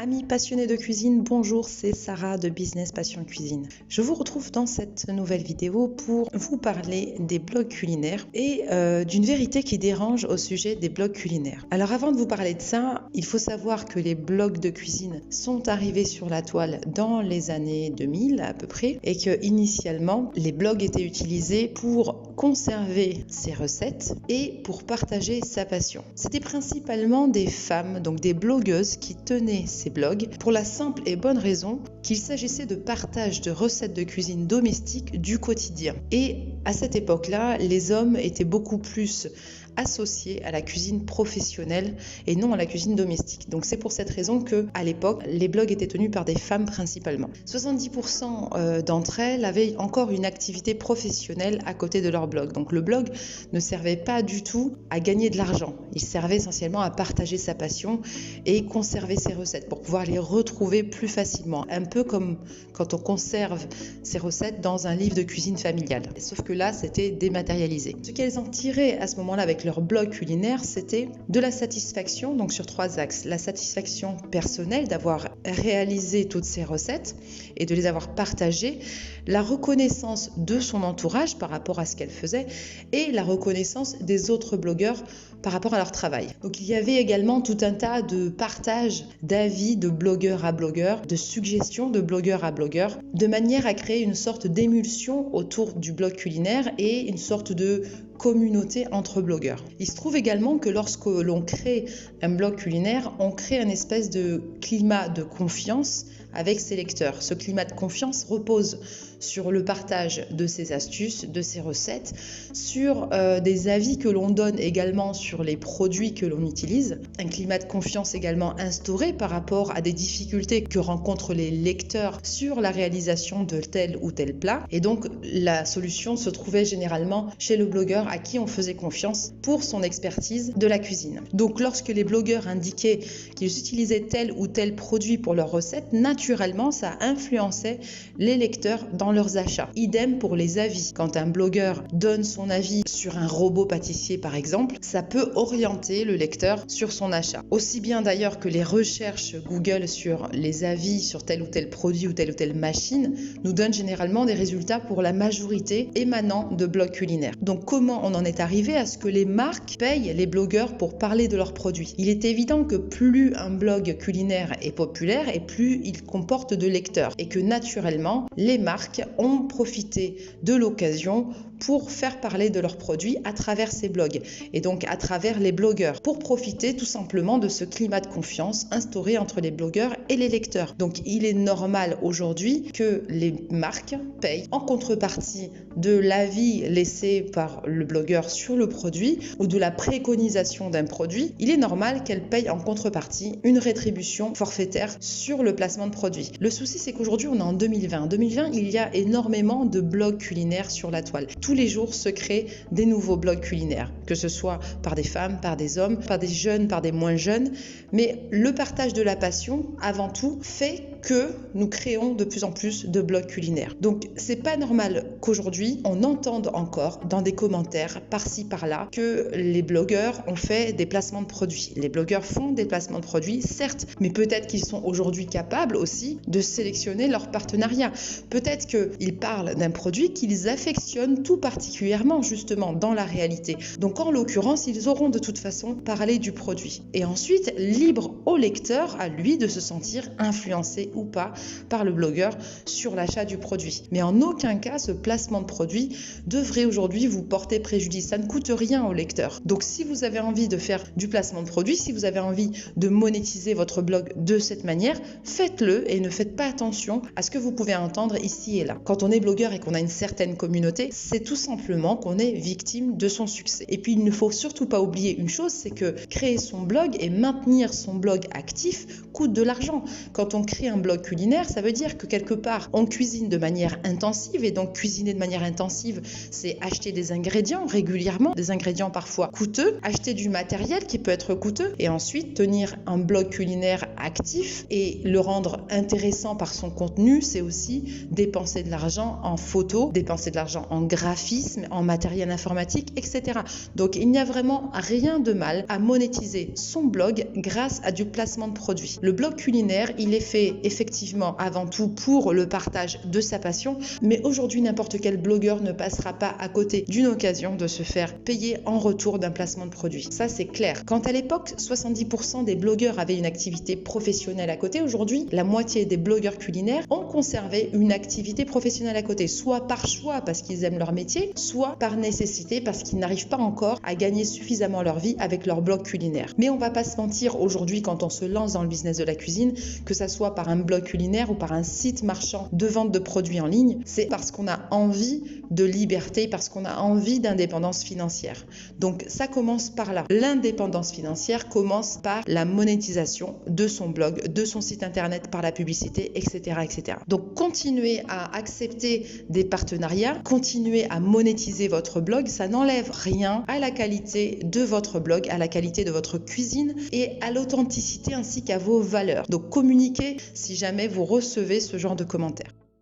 Amis passionnés de cuisine, bonjour, c'est Sarah de Business Passion Cuisine. Je vous retrouve dans cette nouvelle vidéo pour vous parler des blogs culinaires et d'une vérité qui dérange au sujet des blogs culinaires. Alors avant de vous parler de ça, il faut savoir que les blogs de cuisine sont arrivés sur la toile dans les années 2000 à peu près et que initialement les blogs étaient utilisés pour conserver ses recettes et pour partager sa passion. C'était principalement des femmes, donc des blogueuses qui tenaient ces blogs pour la simple et bonne raison qu'il s'agissait de partage de recettes de cuisine domestique du quotidien. Et à cette époque-là, les hommes étaient beaucoup plus associés à la cuisine professionnelle et non à la cuisine domestique. Donc c'est pour cette raison que à l'époque, les blogs étaient tenus par des femmes principalement. 70% d'entre elles avaient encore une activité professionnelle à côté de leur blog. Donc le blog ne servait pas du tout à gagner de l'argent. Il servait essentiellement à partager sa passion et conserver ses recettes pour pouvoir les retrouver plus facilement. Un peu comme quand on conserve ses recettes dans un livre de cuisine familiale. Sauf que là, c'était dématérialisé. Ce qu'elles en tiraient à ce moment-là avec leur blog culinaire, c'était de la satisfaction, donc sur 3 axes. La satisfaction personnelle d'avoir réalisé toutes ces recettes et de les avoir partagées, la reconnaissance de son entourage par rapport à ce qu'elle faisait et la reconnaissance des autres blogueurs par rapport à leur travail. Donc il y avait également tout un tas de partages d'avis de blogueur à blogueur, de suggestions de blogueur à blogueur, de manière à créer une sorte d'émulsion autour du blog culinaire et une sorte de communauté entre blogueurs. Il se trouve également que lorsque l'on crée un blog culinaire, on crée une espèce de climat de confiance avec ses lecteurs. Ce climat de confiance repose sur le partage de ses astuces, de ses recettes, sur des avis que l'on donne également sur les produits que l'on utilise. Un climat de confiance également instauré par rapport à des difficultés que rencontrent les lecteurs sur la réalisation de tel ou tel plat. Et donc la solution se trouvait généralement chez le blogueur à qui on faisait confiance pour son expertise de la cuisine. Donc lorsque les blogueurs indiquaient qu'ils utilisaient tel ou tel produit pour leurs recettes, naturellement ça influençait les lecteurs dans leurs achats. Idem pour les avis. Quand un blogueur donne son avis sur un robot pâtissier par exemple, ça peut orienter le lecteur sur son achat. Aussi bien d'ailleurs que les recherches Google sur les avis sur tel ou tel produit ou telle machine nous donnent généralement des résultats pour la majorité émanant de blogs culinaires. Donc comment on en est arrivé à ce que les marques payent les blogueurs pour parler de leurs produits? Il est évident que plus un blog culinaire est populaire et plus il comporte de lecteurs et que naturellement les marques ont profité de l'occasion pour faire parler de leurs produits à travers ces blogs et donc à travers les blogueurs pour profiter tout simplement de ce climat de confiance instauré entre les blogueurs et les lecteurs. Donc il est normal aujourd'hui que les marques payent en contrepartie de l'avis laissé par le blogueur sur le produit ou de la préconisation d'un produit. Il est normal qu'elles payent en contrepartie une rétribution forfaitaire sur le placement de produit. Le souci, c'est qu'aujourd'hui, on est en 2020. En 2020, il y a énormément de blogs culinaires sur la toile. Tous les jours se créent des nouveaux blogs culinaires, que ce soit par des femmes, par des hommes, par des jeunes, par des moins jeunes. Mais le partage de la passion, avant tout, fait que nous créons de plus en plus de blogs culinaires. Donc, c'est pas normal qu'aujourd'hui, on entende encore dans des commentaires par-ci, par-là, que les blogueurs ont fait des placements de produits. Les blogueurs font des placements de produits, certes, mais peut-être qu'ils sont aujourd'hui capables aussi de sélectionner leur partenariat. Peut-être qu'ils parlent d'un produit qu'ils affectionnent tout particulièrement, justement, dans la réalité. Donc, en l'occurrence, ils auront de toute façon parlé du produit. Et ensuite, libre au lecteur, à lui, de se sentir influencé ou pas par le blogueur sur l'achat du produit. Mais en aucun cas, ce placement de produit devrait aujourd'hui vous porter préjudice. Ça ne coûte rien au lecteur. Donc, si vous avez envie de faire du placement de produit, si vous avez envie de monétiser votre blog de cette manière, faites-le et ne faites pas attention à ce que vous pouvez entendre ici et là. Quand on est blogueur et qu'on a une certaine communauté, c'est tout simplement qu'on est victime de son succès. Et puis, il ne faut surtout pas oublier une chose, c'est que créer son blog et maintenir son blog actif coûte de l'argent. Quand on crée un blog culinaire, ça veut dire que quelque part, on cuisine de manière intensive, et donc cuisiner de manière intensive, c'est acheter des ingrédients régulièrement, des ingrédients parfois coûteux, acheter du matériel qui peut être coûteux, et ensuite tenir un blog culinaire actif et le rendre intéressant par son contenu, c'est aussi dépenser de l'argent en photos, dépenser de l'argent en graphisme, en matériel informatique, etc. Donc il n'y a vraiment rien de mal à monétiser son blog grâce à du placement de produits. Le blog culinaire, il est fait effectivement avant tout pour le partage de sa passion, mais aujourd'hui n'importe quel blogueur ne passera pas à côté d'une occasion de se faire payer en retour d'un placement de produit. Ça c'est clair. Quand à l'époque 70% des blogueurs avaient une activité professionnelle à côté, aujourd'hui la moitié des blogueurs culinaires ont conservé une activité professionnelle à côté, soit par choix parce qu'ils aiment leur métier, soit par nécessité parce qu'ils n'arrivent pas encore à gagner suffisamment leur vie avec leur blog culinaire. Mais on va pas se mentir, aujourd'hui quand on se lance dans le business de la cuisine, que ça soit par un blog culinaire ou par un site marchand de vente de produits en ligne, c'est parce qu'on a envie de liberté, parce qu'on a envie d'indépendance financière. Donc ça commence par là. L'indépendance financière commence par la monétisation de son blog, de son site internet, par la publicité, etc., etc. Donc continuez à accepter des partenariats, continuez à monétiser votre blog, ça n'enlève rien à la qualité de votre blog, à la qualité de votre cuisine et à l'authenticité ainsi qu'à vos valeurs. Donc communiquez si jamais vous recevez ce genre de commentaires.